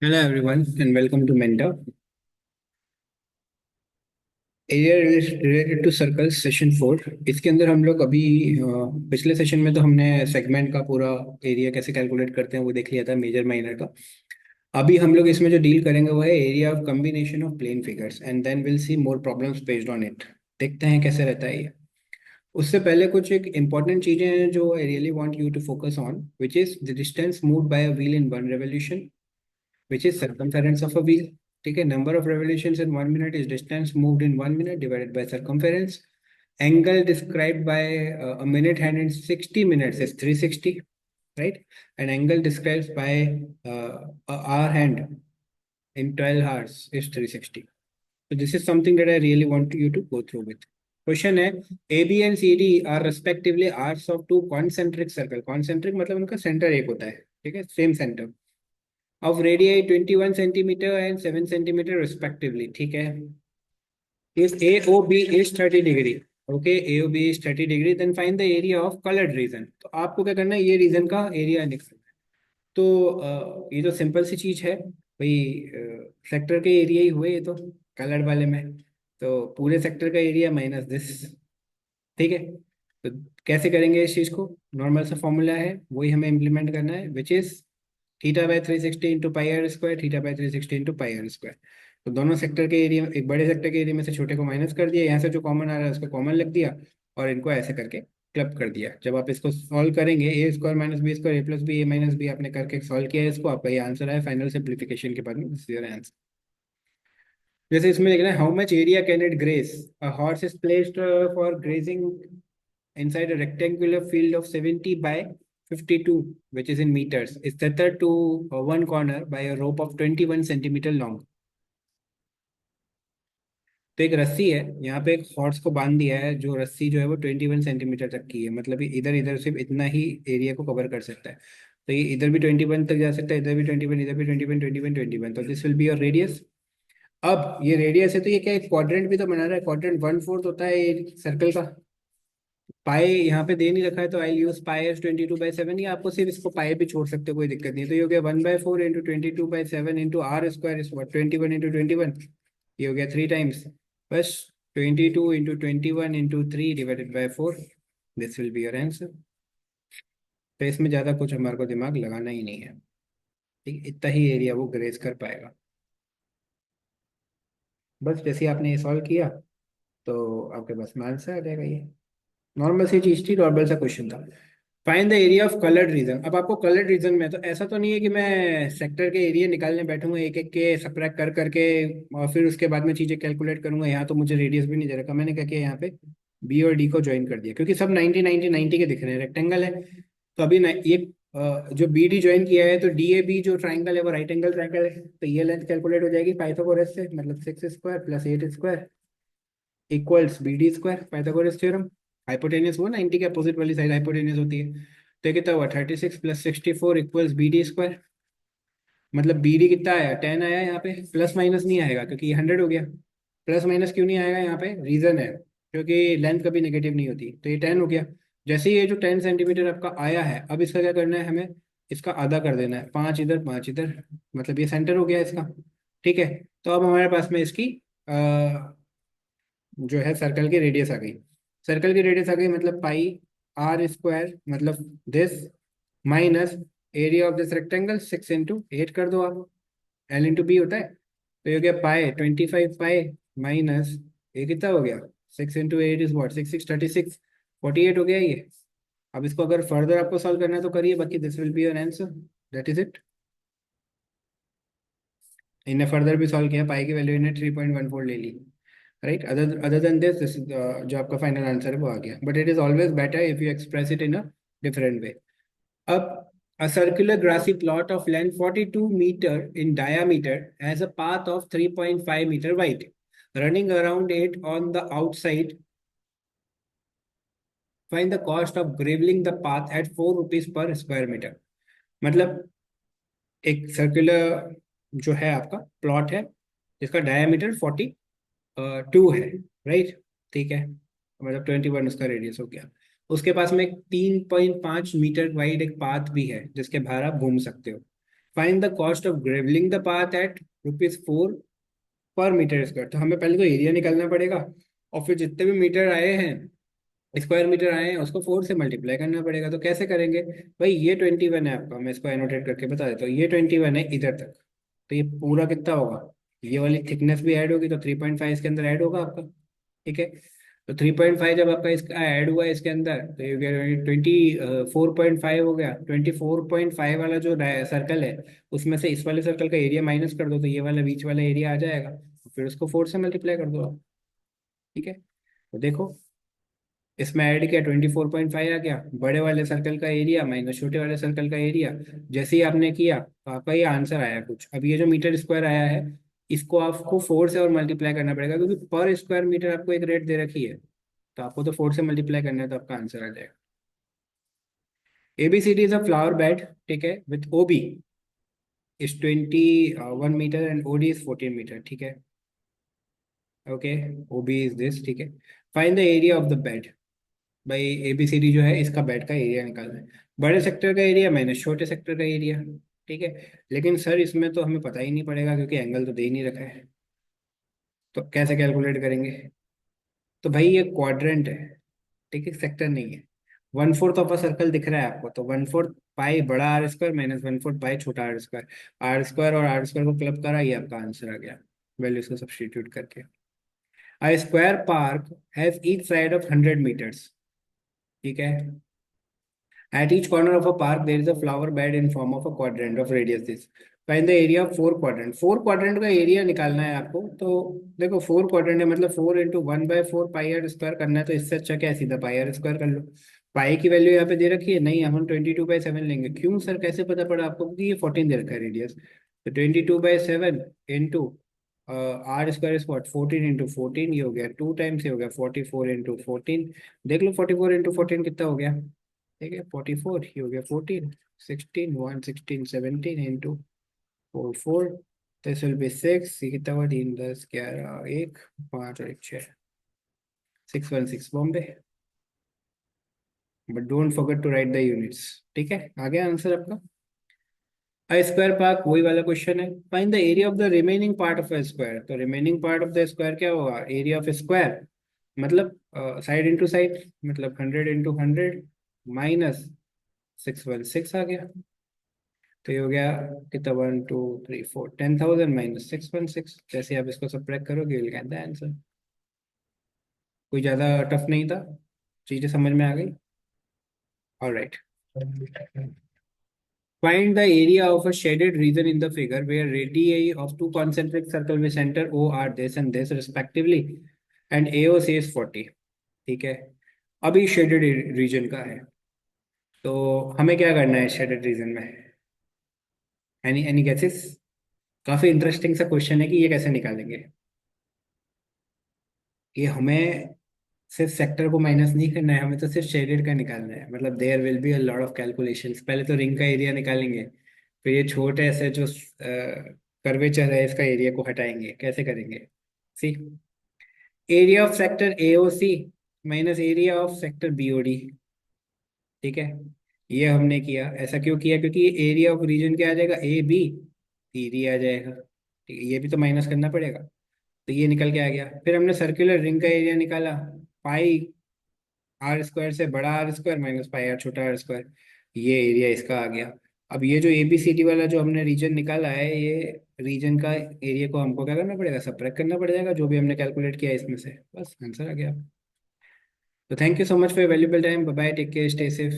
Hello everyone and welcome to Mentor. Area related to circle session 4। इसके अंदर हम लोग अभी पिछले सेशन में तो हमने सेगमेंट का पूरा एरिया कैसे कैलकुलेट करते हैं वो देख लिया था, मेजर माइनर का। अभी हम लोग इसमें जो डील करेंगे वो है area of combination of plane figures and then will see more problems based on it. देखते हैं कैसे रहता है ये। उससे पहले कुछ एक इंपॉर्टेंट चीजें हैं जो I really want you to focus on, which is the distance moved by a wheel in one revolution, which is circumference of a wheel. ठीक है, number of revolutions in 1 minute is distance moved in 1 minute divided by circumference. Angle described by a minute hand in 60 minutes is 360, right? And angle described by a hour hand in 12 hours is 360. So this is something that I really want you to go through with. Question है, A B and C D are respectively arcs of two concentric circle. Concentric मतलब उनका centre एक होता है, ठीक है, same centre, of radii 21 centimeter and 7 centimeter respectively. ठीक है, if AOB is 30 degree, okay, AOB is 30 degree, then find the area of colored region। तो आपको क्या करना है, ये रीजन का एरिया निकालना है। तो ये तो सिंपल सी चीज है भाई, सेक्टर के एरिया ही हुए ये तो, कलर्ड वाले में। तो पूरे सेक्टर का एरिया माइनस दिस। ठीक है, तो कैसे करेंगे इस चीज को? नॉर्मल सा फॉर्मूला है, वही हमें इम्प्लीमेंट करना है, which is theta by 360 into pi r square, theta by 360 into pi r square. तो दोनों सेक्टर के एरिया, एक बड़े सेक्टर के एरिया में से छोटे को माइनस कर दिया, यहाँ से जो कॉमन आ रहा है उसको कॉमन लग दिया, और इनको ऐसे करके क्लब कर दिया। जब आप इसको सॉल्व करेंगे, ए स्क्वायर माइनस बी स्क्वायर ए प्लस बी ए माइनस बी आपने करके सॉल्व किया है इसको, आपका ये आंसर है। फाइनल सिंप्लीफिकेशन के बाद में दिस इज योर आंसर। जैसे इसमें लिखना है, how much area can it grace, a horse is placed for grazing inside a rectangular field of 70 by 52, which is in meters, is tethered to one corner by a rope of 21 centimeter long। तो एक रस्सी है, यहाँ पे एक horse को बांध दिया है, जो रस्सी जो है वो 21 सेंटीमीटर तक की है, मतलब ये इधर इधर सिर्फ इतना ही एरिया को कवर कर सकता है। तो ये इधर भी 21 तक जा सकता है, इधर भी 21, इधर भी 21, 21, 21, तो this will be your radius. अब ये रेडियस है तो ये क्या, एक क्वाड्रेंट भी तो बना रहा है, क्वाड्रेंट 1/4 होता है ये सर्कल का। पाए यहाँ पे दे नहीं रखा है तो आई यूज पाए एस 22/7, या आपको सिर्फ इसको पाए भी छोड़ सकते हो, कोई दिक्कत नहीं है। तो ये हो गया 1/4 into 22/7 into r square is 21 into 21, ये हो गया 3 टाइम्स। बस 22 into 21 into 3 divided by 4, this will be your answer. तो इसमें ज़्यादा कुछ हमारे को दिमाग लगाना ही नहीं है, ठीक, इतना ही एरिया वो ग्रेस कर पाएगा। बस जैसे ही आपने ये सॉल्व किया तो आपके पास में आंसर आ जाएगा। ये नॉर्मल सी चीज थी, नॉर्मल सा क्वेश्चन था। Find the area of coloured region. अब आपको कलर्ड रीजन में, तो ऐसा तो नहीं है कि मैं सेक्टर के एरिया निकालने बैठूंगा एक एक के सबट्रैक्ट कर करके, और फिर उसके बाद में चीजें कैलकुलेट करूंगा। यहाँ तो मुझे रेडियस भी नहीं दे रखा, मैंने क्या किया, यहाँ पे बी और डी को ज्वाइन कर दिया, क्योंकि सब 90 90 90 के दिख रहे हैं, रेक्टेंगल है। तो अभी ये जो बी डी ज्वाइन किया है, तो डी ए बी जो ट्राइंगल है वो राइट एंगल ट्राइंगल है, तो ये लेंथ कैलकुलेट हो जाएगी पाइथागोरस से, मतलब 6 square plus 8 square equals B D square, Pythagoras theorem. Hypotenuse वो 90 के अपोजिट वाली साइड हाइपोटेनियस होती है। तो ये कितना हुआ, 36 plus 64 equals B D square. मतलब बी डी कितना आया, 10 आया, यहाँ पे प्लस माइनस नहीं आएगा क्योंकि ये 100 हो गया। प्लस माइनस क्यों नहीं आएगा यहाँ पे, रीजन है क्योंकि लेंथ कभी नेगेटिव नहीं होती, तो ये 10 हो गया। जैसे ही ये जो 10 सेंटीमीटर आपका आया है, अब इसका क्या करना है हमें, इसका आधा कर देना है, 5 इधर 5 इधर, मतलब ये सेंटर हो गया इसका। ठीक है, तो अब हमारे पास में इसकी जो है सर्कल की रेडियस आ गई। सर्कल की रेडियस आ गई मतलब पाई आर स्क्वायर, मतलब this minus area of this rectangle 6 into 8 कर दो आप, एल इंटू बी होता है। तो ये हो गया पाए 25 पाए माइनस, ये कितना हो गया, 6 इंटू 8 इज वॉट, 6 6 36, 48 हो गया ये। अब इसको अगर फर्दर आपको सॉल्व करना है तो करिए, बाकी this will be your answer, that is it. इन्हें फर्दर भी सॉल्व किया, पाई की वैल्यू इन्हें 3.14 ले ली, राइट। अदर देन दिस जो आपका फाइनल आंसर है वो आ गया, but it is always better if you express it in a different way. अब a circular grassy plot of length 42 meter in diameter has a path of 3.5 meter wide, running around it on the outside. Find the cost of graveling the path at 4 rupees per square meter। मतलब एक circular जो है आपका plot है, जिसका diameter 42 है, right, ठीक है, मतलब 21 उसका रेडियस हो गया। उसके पास में एक 3.5 मीटर वाइड एक पाथ भी है जिसके बाहर आप घूम सकते हो। Find the cost of gravelling the path at ₹4 per metre square. तो हमें पहले तो एरिया निकालना पड़ेगा, और फिर जितने भी मीटर आए हैं, स्क्वायर मीटर आए हैं, उसको 4 से मल्टीप्लाई करना पड़ेगा। तो कैसे करेंगे भाई? ये 21 है आपका, मैं इसको एनोटेट करके बता देता हूँ। ये 21 है इधर तक, तो ये पूरा कितना होगा? ये वाली थिकनेस भी ऐड होगी, तो 3.5 इसके अंदर ऐड होगा आपका। ठीक है, तो 3.5 जब आपका इसका ऐड हुआ है इसके अंदर, तो ये हो गया 24.5 हो गया। 24.5 वाला जो सर्कल है, उसमें से इस वाले सर्कल का एरिया माइनस कर दो, तो ये वाला बीच वाला एरिया आ जाएगा। फिर उसको 4 से मल्टीप्लाई कर दो आप। ठीक है, तो देखो, इसमें ऐड किया, 24.5 आ गया, बड़े वाले सर्कल का एरिया माइनस छोटे वाले सर्कल का एरिया। जैसे ही आपने किया तो आपका ये आंसर आया कुछ। अब ये जो मीटर स्क्वायर आया है, इसको आपको 4 से और मल्टीप्लाई करना पड़ेगा, क्योंकि पर स्क्वायर मीटर आपको एक रेट दे रखी है, तो आपको तो 4 से मल्टीप्लाई करना है, तो आपका आंसर आ जाएगा। ABCD is a flower bed, ठीक है, with OB is 21 metre and OD is 14 metre. ठीक है, ओके, OB इज दिस, ठीक है। Find the area of the bed. भाई ABCD जो है, इसका बेड का एरिया निकालना है। बड़े सेक्टर का एरिया माइनस छोटे सेक्टर का एरिया। ठीक है, लेकिन सर इसमें तो हमें पता ही नहीं पड़ेगा, क्योंकि एंगल तो दे ही नहीं रखा है। तो कैसे कैलकुलेट करेंगे? तो भाई ये क्वाड्रेंट है, ठीक है, सेक्टर नहीं है। 1/4 ऑफ अ सर्कल दिख रहा है आपको, तो 1/4 पाई बड़ा आर स्क्वायर माइनस 1/4 पाई छोटा आर स्क्वायर। आर स्क्वायर और आर स्क्वायर को क्लब करा, ये आपका आंसर आ गया, वैल्यूज को सब्स्टिट्यूट करके। A square park has each side of 100 meters. ठीक है, at each corner of a park there is a flower bed in form of a quadrant of radius this. Find the area of 4 quadrant। 4 quadrant का area निकालना है आपको। तो देखो, 4 quadrant है, मतलब 4 × 1/4 पाई आर स्क्वायर करना है, तो इससे अच्छा क्या है, सीधा पाई आर स्क्वायर कर लो। पाई की वैल्यू यहाँ पे दे रखी है, नहीं हम 22/7 लेंगे। क्यों सर, कैसे पता पड़ा आपको? क्योंकि ये 14 दे रखा है रेडियस। तो 22/7 into r square is what, 14 × 14, ये हो गया 2 टाइम्स, ये हो गया 44 × 14। देख लो 44 × 14 कितना हो गया। ठीक है, 44, ये हो गया 14, 16, 116, 17 इंटू 4 4, दिस विल बी 6। ये कितना हुआ, 3 10 11 1 5 और 1 6, 616 बॉम्बे। But don't forget to write the units. ठीक है, आ गया आंसर आपका। अ स्क्वायर पार्क, वही वाला क्वेश्चन है। Find the area of the remaining part of a square. तो remaining part of the square क्या होगा? एरिया ऑफ स्क्वायर, मतलब साइड इंटू साइड, मतलब 100 × 100 माइनस 616 आ गया। तो ये हो गया कितना, 1 2 3 4, 10,000 माइनस 616। जैसे आप इसको सब्ट्रैक्ट करोगे, विल गेट द आंसर। कोई ज़्यादा टफ नहीं था, चीज़ें समझ में आ गई। Alright, find the area of a shaded region in the figure where radii of two concentric circles with center O are this and this respectively and AOC is 40। ठीक है, अभी शेडेड रीजन का है, तो हमें क्या करना है शेडेड रीजन में? Any any guesses? काफी इंटरेस्टिंग सा क्वेश्चन है कि ये कैसे निकालेंगे। ये हमें सिर्फ सेक्टर को माइनस नहीं करना है, हमें तो सिर्फ शेडेड का निकालना है। मतलब there will be a lot of calculations. पहले तो रिंग का एरिया निकालेंगे, फिर ये छोटे ऐसे जो कर्वेचर है, इसका एरिया को हटाएंगे। कैसे करेंगे? See, area of sector AOC minus area of sector BOD। ठीक है, ये हमने किया। ऐसा क्यों किया? क्योंकि ये एरिया ऑफ रीजन क्या आ जाएगा, AB, एरिया आ जाएगा। ठीक है, ये भी तो माइनस करना पड़ेगा। तो ये निकल के आ गया। फिर हमने सर्कुलर रिंग का एरिया निकाला, पाई आर स्क्वायर से बड़ा r square minus pi r छोटा आर स्क्वायर, ये एरिया इसका आ गया। अब ये जो ABCD वाला जो हमने रीजन निकाला है, ये रीजन का एरिया को हमको क्या करना पड़ेगा, सबट्रैक्ट करना पड़ेगा जो भी हमने कैलकुलेट किया है इसमें से। बस आंसर आ गया। तो thank you so much for valuable time. Bye bye, take care, stay safe.